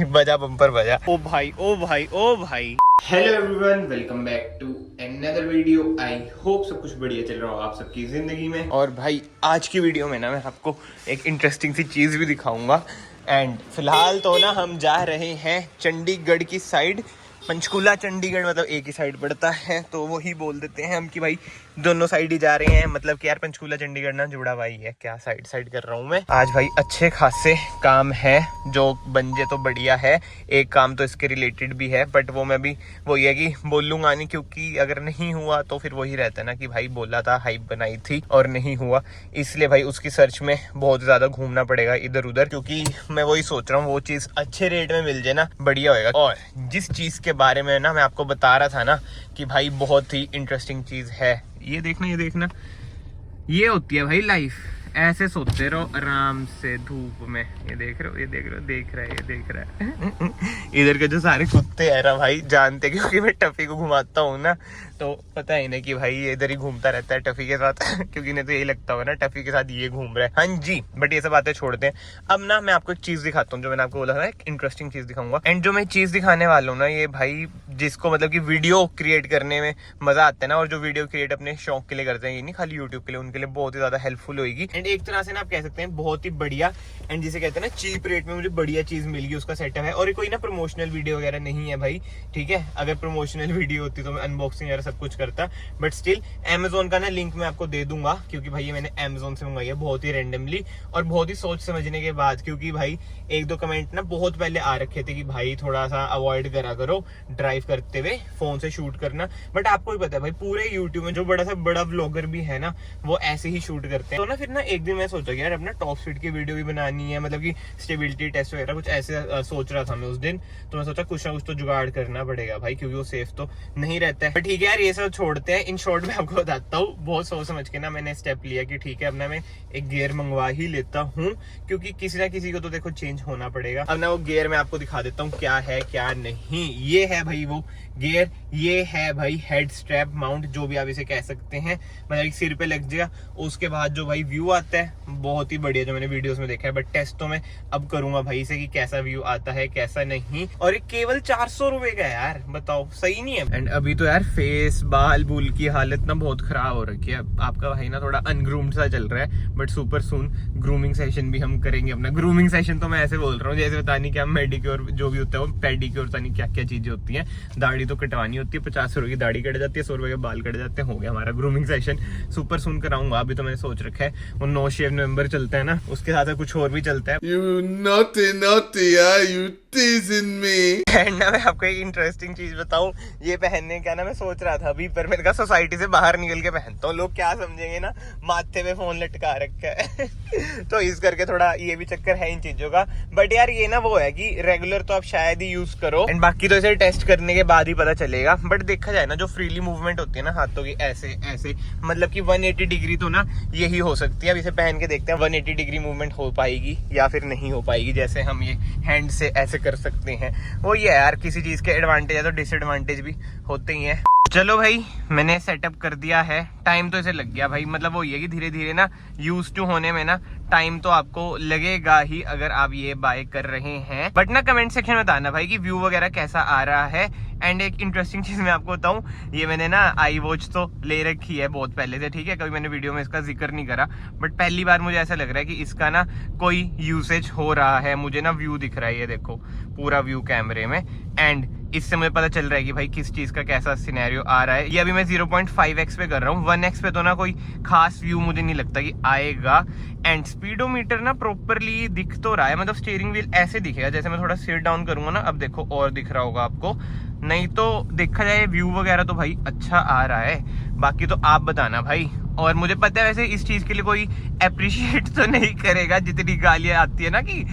बजा बम्पर बजा। ओ भाई ओ भाई ओ भाई। Hello everyone, welcome back to another video. I hope सब कुछ बढ़िया चल रहा हो आप सबकी जिंदगी में। और भाई आज की वीडियो में ना मैं आपको एक इंटरेस्टिंग सी चीज़ भी दिखाऊंगा। एंड फिलहाल तो ना हम जा रहे हैं चंडीगढ़ की साइड। पंचकूला चंडीगढ़ मतलब एक ही साइड पड़ता है, तो वही बोल देते हैं हम कि भाई दोनों साइड ही जा रहे हैं। मतलब कि यार पंचकूला चंडीगढ़ ना जुड़ा भाई है, क्या साइड साइड कर रहा हूँ मैं। आज भाई अच्छे खासे काम है जो बन जाए तो बढ़िया है। एक काम तो इसके रिलेटेड भी है, बट वो मैं भी वही है कि बोलूँगा नहीं, क्योंकि अगर नहीं हुआ तो फिर वही रहता है ना कि भाई बोला था, हाइप बनाई थी और नहीं हुआ। इसलिए भाई उसकी सर्च में बहुत ज़्यादा घूमना पड़ेगा इधर उधर, क्योंकि मैं वही सोच रहा हूँ वो चीज़ अच्छे रेट में मिल जाए ना, बढ़िया होएगा। और जिस चीज़ के बारे में ना मैं आपको बता रहा था ना कि भाई बहुत ही इंटरेस्टिंग चीज़ है, ये देखना, ये होती है भाई लाइफ। ऐसे सोते रहो आराम से धूप में। ये देख रहे हो, देख रहा है इधर के जो सारे कुत्ते हैं ना भाई जानते, क्योंकि मैं टफी को घुमाता हूँ ना, तो पता ही नहीं कि भाई ये इधर ही घूमता रहता है टफी के साथ क्योंकि नहीं तो यही लगता होगा ना टफी के साथ ये घूम रहा है। हाँ जी, बट ये सब बातें छोड़ते हैं। अब ना मैं आपको एक चीज दिखाता हूँ, जो मैंने आपको बोला था, एक इंटरेस्टिंग चीज दिखाऊंगा। एंड जो मैं चीज दिखाने वाला हूँ ना, ये भाई जिसको मतलब कि वीडियो क्रिएट करने में मजा आता है ना, और जो वीडियो क्रिएट अपने शौक के लिए करते हैं, ये नहीं खाली यूट्यूब के लिए, उनके लिए बहुत ही ज्यादा हेल्पफुल होगी। एंड एक तरह से ना आप कह सकते हैं बहुत ही बढ़िया, एंड जिसे कहते हैं ना चीप रेट में मुझे बढ़िया चीज मिल गई, उसका सेटअप है। और ये कोई ना प्रमोशनल वीडियो वगैरह नहीं है भाई, ठीक है। अगर प्रमोशनल वीडियो होती तो मैं अनबॉक्सिंग वगैरह सब कुछ करता, बट स्टिल अमेजोन का ना लिंक मैं आपको दे दूंगा, क्योंकि भाई ये मैंने अमेजोन से मंगाई है बहुत ही रैंडमली और बहुत ही सोच समझने के बाद। क्योंकि भाई एक दो कमेंट ना बहुत पहले आ रखे थे कि भाई थोड़ा सा अवॉइड करा करो ड्राइव करते हुए फोन से शूट करना, बट आपको ही पता है भाई पूरे यूट्यूब में जो बड़ा व्लॉगर भी है ना, वो ऐसे ही शूट करते हैं। तो ना फिर ना एक दिन मैं सोचा कि यार अपना टॉप स्पीड की वीडियो भी बनानी है, मतलब कि स्टेबिलिटी टेस्ट वगैरह कुछ ऐसे सोच रहा था मैं उस दिन। तो मैं सोचा कुछ ना कुछ तो जुगाड़ करना पड़ेगा भाई, क्योंकि वो सेफ तो नहीं रहता है। बट ठीक है यार, ये सब छोड़ते हैं। इन शॉर्ट में आपको बताता हूँ, बहुत सोच समझ के ना मैंने स्टेप लिया कि ठीक है अब ना मैं एक गियर मंगवा ही लेता हूँ, क्योंकि किसी ना किसी को तो देखो चेंज होना पड़ेगा। अब ना वो गियर मैं आपको दिखा देता हूँ क्या है क्या नहीं। ये है भाई वो गियर, ये है भाई हेड स्ट्रैप माउंट, जो भी आप इसे कह सकते हैं, मतलब सिर पे लग जाएगा। उसके बाद जो भाई व्यू आता है बहुत ही बढ़िया, जो मैंने वीडियोस में देखा है, बट टेस्ट तो मैं अब करूंगा भाई इसे कि कैसा व्यू आता है कैसा नहीं। और ये केवल 400 रुपए का है यार, बताओ सही नहीं है। एंड अभी तो यार फेस बाल बूल की हालत ना बहुत खराब हो रखी है। आपका भाई ना थोड़ा अनग्रूम्ड सा चल रहा है, but super soon grooming session भी हम करेंगे अपना। ग्रूमिंग सेशन तो मैं ऐसे बोल रहा हूँ जैसे पता नहीं क्या मेडिक्योर जो भी होता है, वो पेडिक्योर पता नहीं क्या क्या चीजें होती हैं। दाढ़ी तो कटवानी होती है, 50 रुपए की दाढ़ी कट जाती है, 100 रुपए के बाल कट जाते हैं, हो गया हमारा ग्रूमिंग सेशन। सुपर सून कराऊंगा। अभी तो मैंने सोच रखा है वो नो शेव नवंबर चलता है ना, उसके साथ कुछ और भी चलता है। You naughty, you teasing me। And ना मैं आपको एक इंटरेस्टिंग चीज बताऊं, ये पहनने का ना मैं सोच रहा था अभी, पर मैंने कहा सोसाइटी से बाहर निकल के पहनता हूँ, लोग क्या समझेंगे ना, माथे पे फोन लटका रखा है तो इस करके थोड़ा ये भी चक्कर है इन चीजों का। बट यार ये ना वो है कि रेगुलर तो आप शायद ही यूज करो, एंड बाकी तो इसे टेस्ट करने के बाद ही पता चलेगा। बट देखा जाए ना जो फ्रीली मूवमेंट होती है ना हाथों की, ऐसे ऐसे मतलब कि 180 डिग्री तो ना यही हो सकती है। अब इसे पहन के देखते हैं 180 डिग्री मूवमेंट हो पाएगी या फिर नहीं हो पाएगी। जैसे हम ये हैंड से ऐसे कर सकते हैं, वो ये यार किसी चीज के एडवांटेज है तो डिसएडवांटेज भी होते ही हैं। चलो भाई मैंने सेटअप कर दिया है, टाइम तो इसे लग गया भाई, मतलब वो ये कि धीरे धीरे ना यूज टू होने में ना टाइम तो आपको लगेगा ही अगर आप ये बाय कर रहे हैं। बट ना कमेंट सेक्शन में बताना भाई कि व्यू वगैरह कैसा आ रहा है। एंड एक इंटरेस्टिंग चीज मैं आपको बताऊं, ये मैंने ना आई वॉच तो ले रखी है बहुत पहले से, ठीक है, कभी मैंने वीडियो में इसका जिक्र नहीं करा, बट पहली बार मुझे ऐसा लग रहा है कि इसका ना कोई यूसेज हो रहा है। मुझे ना व्यू दिख रहा है, ये देखो पूरा व्यू कैमरे में, एंड इससे मुझे पता चल रहा है कि भाई किस चीज का कैसा सिनेरियो आ रहा है। ये अभी मैं 0.5x पे कर रहा हूँ, 1x पे तो ना कोई खास व्यू मुझे नहीं लगता कि आएगा। एंड स्पीडोमीटर ना प्रॉपरली दिख तो रहा है, मतलब स्टीयरिंग व्हील ऐसे दिखेगा जैसे मैं थोड़ा सिट डाउन करूंगा ना, अब देखो और दिख रहा होगा आपको। नहीं तो देखा जाए व्यू वगैरह तो भाई अच्छा आ रहा है, बाकी तो आप बताना भाई। और मुझे पता है वैसे इस चीज के लिए कोई अप्रिशिएट तो नहीं करेगा, जितनी गालियां आती है ना कि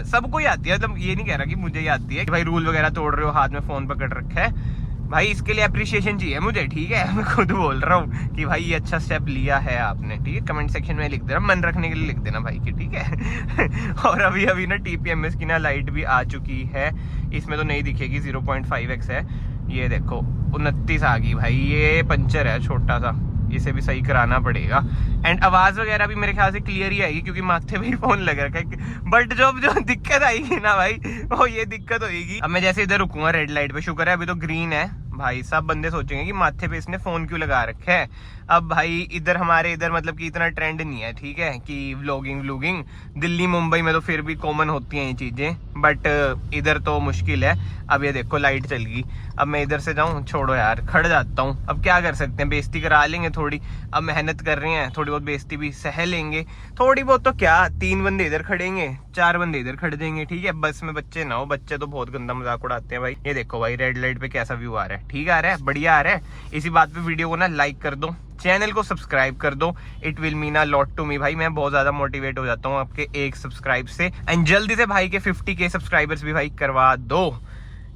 सबको ही आती है, मतलब ये नहीं कह रहा कि मुझे ही आती है कि भाई रूल वगैरह तोड़ रहे हो, हाथ में फोन पकड़ रखा है, भाई इसके लिए अप्रिशिएशन चाहिए मुझे, ठीक है। मैं खुद बोल रहा हूँ कि भाई ये अच्छा स्टेप लिया है आपने, ठीक है। कमेंट सेक्शन में लिख देना, मन रखने के लिए लिख देना भाई की, ठीक है और अभी ना TPMS की ना लाइट भी आ चुकी है, इसमें तो नहीं दिखेगी, 0.5x है, ये देखो 29 आ गई भाई। ये पंचर है छोटा सा, इसे भी सही कराना पड़ेगा। एंड आवाज़ वगैरह भी मेरे ख्याल से क्लियर ही आएगी क्योंकि माथे पे ही फ़ोन लग रखा है। बट जो दिक्कत आएगी ना भाई, वो ये दिक्कत होगी। अब मैं जैसे इधर रुकूंगा रेड लाइट पे, शुक्र है अभी तो ग्रीन है भाई, सब बंदे सोचेंगे कि माथे पे इसने फ़ोन क्यों लगा रखा है। अब भाई इधर हमारे इधर मतलब कि इतना ट्रेंड नहीं है, ठीक है, कि व्लॉगिंग दिल्ली मुंबई में तो फिर भी कॉमन होती हैं ये चीज़ें, बट इधर तो मुश्किल है। अब ये देखो लाइट चल गई, अब मैं इधर से जाऊँ, छोड़ो यार, खड़ जाता हूँ। अब क्या कर सकते हैं, बेइज्जती करा लेंगे थोड़ी। अब मेहनत कर रहे हैं, थोड़ी बहुत बेइज्जती भी सह लेंगे, थोड़ी बहुत तो क्या, 3 बंदे इधर खड़ेंगे, 4 बंदे इधर खड़ जाएंगे, ठीक है। बस में बच्चे ना हो, बच्चे तो बहुत गंदा मजाक उड़ाते हैं भाई। ये देखो भाई रेड लाइट पे कैसा व्यू आ रहा है, ठीक आ रहा है, बढ़िया आ रहा है। इसी बात पे वीडियो को ना लाइक कर दो, चैनल को सब्सक्राइब कर दो, it will mean a lot to me भाई। मैं बहुत ज्यादा मोटिवेट हो जाता हूँ आपके एक सब्सक्राइब से। एंड जल्दी से भाई के 50K सब्सक्राइबर्स भी भाई करवा दो।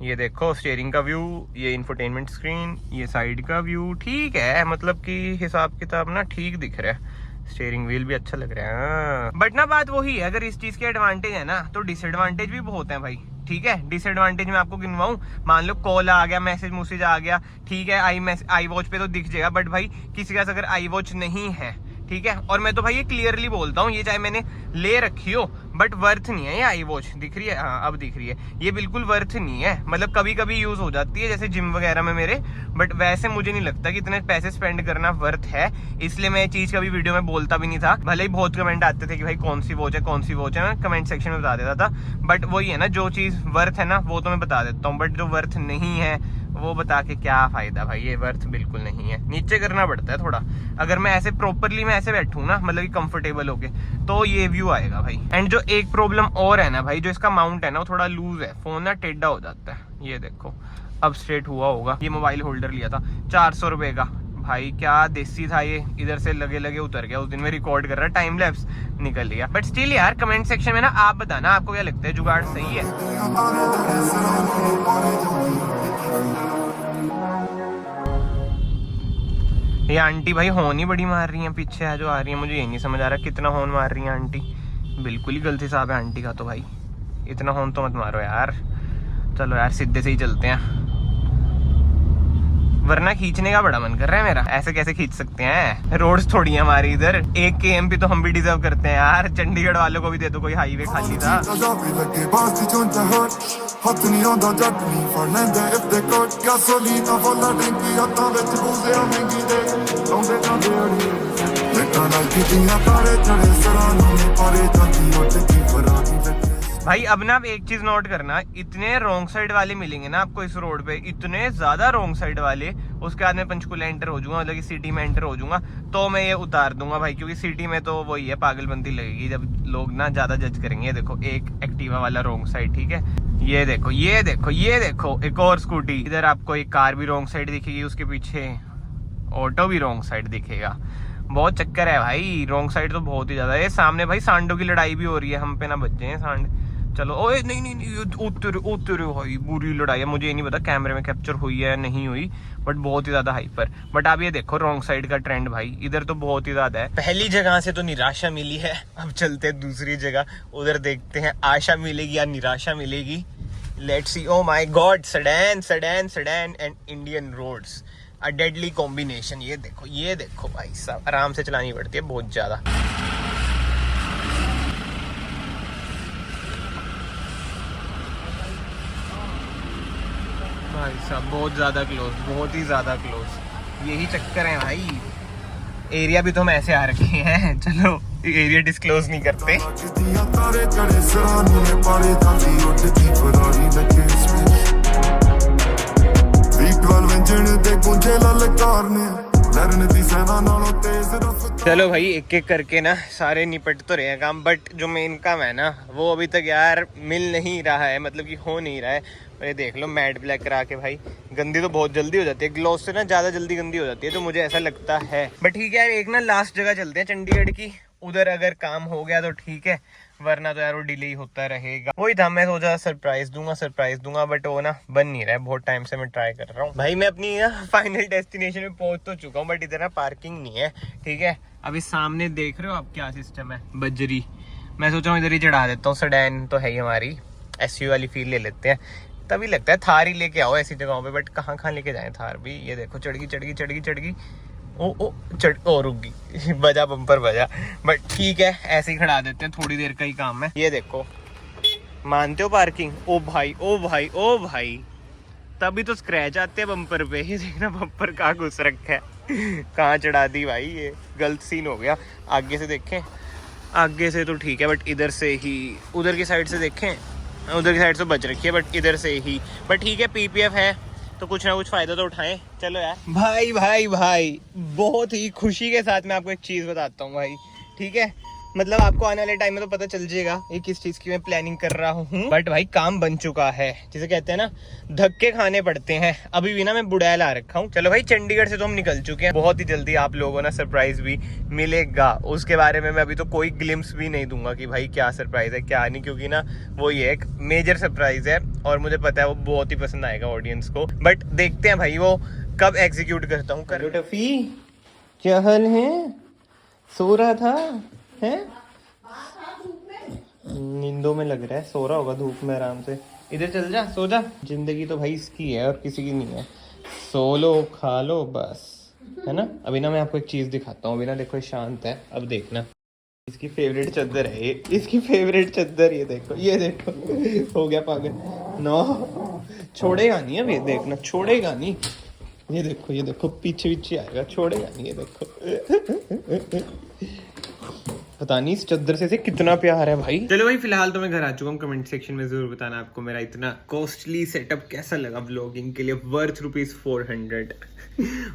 ये देखो स्टीयरिंग का व्यू, ये इंफोटेनमेंट स्क्रीन, ये साइड का व्यू, ठीक है, मतलब कि हिसाब किताब ना ठीक दिख रहा है। स्टीयरिंग व्हील भी अच्छा लग रहा है, बट ना बात वही है, अगर इस चीज के एडवांटेज है ना तो डिसएडवांटेज भी बहुत है भाई, ठीक है। डिसएडवांटेज मैं आपको गिनवाऊं, मान लो कॉल आ गया, मैसेज आ गया, ठीक है, आई वॉच पे तो दिख जाएगा, बट भाई किसी के पास अगर आई वॉच नहीं है, ठीक है, और मैं तो भाई ये क्लियरली बोलता हूँ, ये चाहे मैंने ले रखी हो बट वर्थ नहीं है ये आई वॉच। दिख रही है, हाँ अब दिख रही है, ये बिल्कुल वर्थ नहीं है। मतलब कभी कभी यूज हो जाती है जैसे जिम वगैरह में मेरे, बट वैसे मुझे नहीं लगता कि इतने पैसे स्पेंड करना वर्थ है। इसलिए मैं ये चीज कभी वीडियो में बोलता भी नहीं था, भले ही बहुत कमेंट आते थे कि भाई कौन सी वॉच है, मैं कमेंट सेक्शन में बता देता था। बट वही है ना, जो चीज वर्थ है ना वो तो मैं बता देता हूँ, बट जो वर्थ नहीं है वो बता के क्या फायदा भाई, ये वर्थ बिल्कुल नहीं है। नीचे करना पड़ता है थोड़ा, अगर मैं ऐसे प्रॉपरली मैं ऐसे बैठूं ना, मतलब कि कंफर्टेबल होके, तो ये व्यू आएगा भाई। एंड जो एक प्रॉब्लम और है ना भाई, जो इसका माउंट है ना वो थोड़ा लूज है, फोन ना टेढ़ा हो जाता है। ये देखो अब स्ट्रेट हुआ होगा। ये मोबाइल होल्डर लिया था 400 रुपए का भाई, क्या देसी था ये, इधर से लगे उतर गया। उस दिन में रिकॉर्ड कर रहा, टाइम लैप्स निकल लिया। बट स्टिल यार कमेंट सेक्शन में ना आप बताना आपको क्या लगता है, जुगाड़ सही है? ये आंटी भाई हॉर्न ही बड़ी मार रही हैं, पीछे है जो आ रही है, मुझे ये नहीं समझ आ रहा कितना हॉर्न मार रही है आंटी। बिल्कुल ही गलत हिसाब है आंटी का तो भाई, इतना हॉर्न तो मत मारो यार। चलो यार सीधे से ही चलते हैं, वरना खींचने का बड़ा मन कर रहा है मेरा। ऐसे कैसे खींच सकते हैं, रोड्स थोड़ी है हमारी इधर, 1 km तो हम भी डिजर्व करते हैं यार। चंडीगढ़ वालों को भी दे दो कोई हाईवे खाली था। भाई अब ना आप एक चीज नोट करना, इतने रॉन्ग साइड वाले मिलेंगे ना आपको इस रोड पे, इतने ज्यादा रॉन्ग साइड वाले। उसके बाद मैं पंचकुला एंटर हो जाऊंगा, मतलब कि सिटी में एंटर हो जाऊंगा, तो मैं ये उतार दूंगा भाई, क्योंकि सिटी में तो वही है, पागलबंदी लगेगी जब लोग ना ज्यादा जज करेंगे। देखो एक एक्टिवा वाला रॉन्ग साइड, ठीक है, ये देखो ये देखो ये देखो एक और स्कूटी, इधर आपको एक कार भी रॉन्ग साइड दिखेगी, उसके पीछे ऑटो भी रॉन्ग साइड दिखेगा। बहुत चक्कर है भाई, रॉन्ग साइड तो बहुत ही ज्यादा है। सामने भाई सांडों की लड़ाई भी हो रही है, हम पे ना बच जाए सांड। चलो ओए नहीं उतरे भाई, बुरी लड़ाई है। मुझे ये नहीं पता कैमरे में कैप्चर हुई है नहीं हुई, बट बहुत ही ज्यादा हाइपर। बट आप ये देखो रॉन्ग साइड का ट्रेंड भाई, इधर तो बहुत ही ज्यादा है। पहली जगह से तो निराशा मिली है, अब चलते हैं दूसरी जगह, उधर देखते हैं आशा मिलेगी या निराशा मिलेगी। Let's see. Oh my God, sedan and Indian roads, a deadly combination. ये देखो भाई साहब, आराम से चलानी पड़ती है बहुत ज्यादा। भाई साहब बहुत ज़्यादा क्लोज, बहुत ही ज़्यादा क्लोज। यही चक्कर है भाई, एरिया भी तो हम ऐसे आ रखे हैं। चलो एरिया डिस्क्लोज नहीं करते। चलो भाई एक एक करके ना सारे निपट तो रहे हैं काम, बट जो मेन काम है ना वो अभी तक यार मिल नहीं रहा है, मतलब कि हो नहीं रहा है। ये देख लो मैट ब्लैक करा के भाई, गंदी तो बहुत जल्दी हो जाती है, ग्लॉस से ना ज़्यादा जल्दी गंदी हो जाती है, तो मुझे ऐसा लगता है। बट ठीक है यार, एक ना लास्ट जगह चलते हैं चंडीगढ़ की, उधर अगर काम हो गया तो ठीक है, वरना तो यार वो डिले होता रहेगा। वही था, मैं सोचा सरप्राइज दूंगा, बट वो ना बन नहीं रहा है। बहुत टाइम से मैं ट्राई कर रहा हूँ भाई। मैं अपनी ना फाइनल डेस्टिनेशन में पहुंच तो चुका हूँ, बट इधर ना पार्किंग नहीं है, ठीक है। अभी सामने देख रहे हो आप क्या सिस्टम है, बजरी। मैं सोचा हूँ इधर ही चढ़ा देता हूँ, सेडान तो है ही हमारी, SUV वाली फील ले लेते हैं, तभी लगता है थार ही लेके आओ ऐसी जगहों पे। बट कहाँ लेके जाएं थार भी। ये देखो चढ़ गई, ओ ओ चढ़ ओ रुक गई बजा बम्पर बजा। बट ठीक है ऐसे ही खड़ा देते हैं, थोड़ी देर का ही काम है। ये देखो मानते हो पार्किंग? ओ भाई ओ भाई ओ भाई, तभी तो स्क्रैच आते हैं बम्पर पे। ये देखना बम्पर कहाँ घुस रखा है, कहाँ चढ़ा दी भाई, ये गलत सीन हो गया। आगे से देखें, आगे से तो ठीक है बट इधर से ही, उधर की साइड से देखें, उधर की साइड से बच रखी है बट इधर से ही। बट ठीक है पीपीएफ है तो कुछ ना कुछ फ़ायदा तो उठाएं। चलो यार भाई भाई भाई, बहुत ही खुशी के साथ मैं आपको एक चीज़ बताता हूँ भाई, ठीक है? मतलब आपको आने वाले टाइम में तो पता चल जाएगा ये किस चीज़ की मैं प्लानिंग कर रहा हूँ। बट भाई काम बन चुका है, जिसे कहते हैं ना धक्के खाने पड़ते हैं। अभी भी ना मैं बुढ़ाया ला रखा हूँ। चलो भाई चंडीगढ़ से तो हम निकल चुके हैं, बहुत ही जल्दी आप लोगों ना सरप्राइज भी मिलेगा। उसके बारे में मैं अभी तो कोई ग्लिम्स भी नहीं दूंगा कि भाई क्या सरप्राइज है क्या नहीं, क्योंकि ना वो ये एक मेजर सरप्राइज है और मुझे पता है वो बहुत ही पसंद आएगा ऑडियंस को। बट देखते हैं भाई वो कब एग्जीक्यूट करता हूँ। कर टफी, क्या हाल है? सो रहा था है? नींदों में लग रहा है, सो रहा होगा धूप में आराम से। इधर चल जा, सो जा। जिंदगी तो भाई इसकी है और किसी की नहीं है। सो लो खा लो बस, है ना? अभी ना मैं आपको एक चीज दिखाता हूँ। अभी ना देखो शांत है, अब देखना। इसकी फेवरेट चादर है ये, इसकी फेवरेट चादर। ये देखो ये देखो हो गया पागल। नो छोड़ेगा नहीं अब, ये देखना छोड़ेगा नहीं। ये देखो पीछे पीछे आएगा, छोड़ेगा नहीं। ये देखो पता नहीं इस चद्दर से कितना प्यार है भाई। चलो भाई फिलहाल तो मैं घर आ चुका हूँ। कमेंट सेक्शन में जरूर बताना आपको मेरा इतना कॉस्टली सेटअप कैसा लगा व्लॉगिंग के लिए, वर्थ ₹400।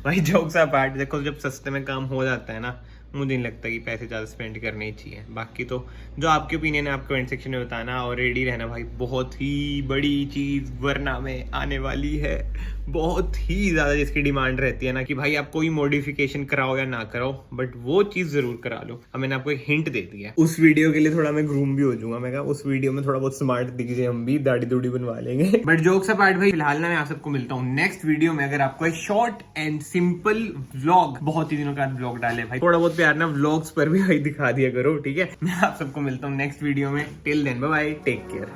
भाई जोक्स अपार्ट, देखो जब सस्ते में काम हो जाता है ना, मुझे नहीं लगता कि पैसे ज़्यादा स्पेंड करने ही चाहिए। बाकी तो जो आपके ओपिनियन है आप कमेंट सेक्शन में बताना और रेडी रहना भाई, बहुत ही बड़ी चीज़ वरना में आने वाली है। बहुत ही ज़्यादा जिसकी डिमांड रहती है ना कि भाई आप कोई मॉडिफिकेशन कराओ या ना कराओ बट वो चीज़ ज़रूर करा लो। अब मैंने आपको एक हिंट दे दिया है, उस वीडियो के लिए थोड़ा मैं ग्रूम भी हो जाऊंगा। मैं कहा उस वीडियो में थोड़ा बहुत स्मार्ट दिख जाए, हम भी दाढ़ी दूढ़ी बनवा लेंगे। बट जोक्स अपार्ट भाई फिलहाल ना मैं आप सबको मिलता हूँ नेक्स्ट वीडियो में। अगर आपको एक शॉर्ट एंड सिंपल व्लॉग, बहुत ही दिनों का व्लॉग डाले भाई, थोड़ा बहुत प्यार ना व्लॉग्स पर भी भाई दिखा दिया करो, ठीक है? मैं आप सबको मिलता हूँ नेक्स्ट वीडियो में। Till then bye bye, take care.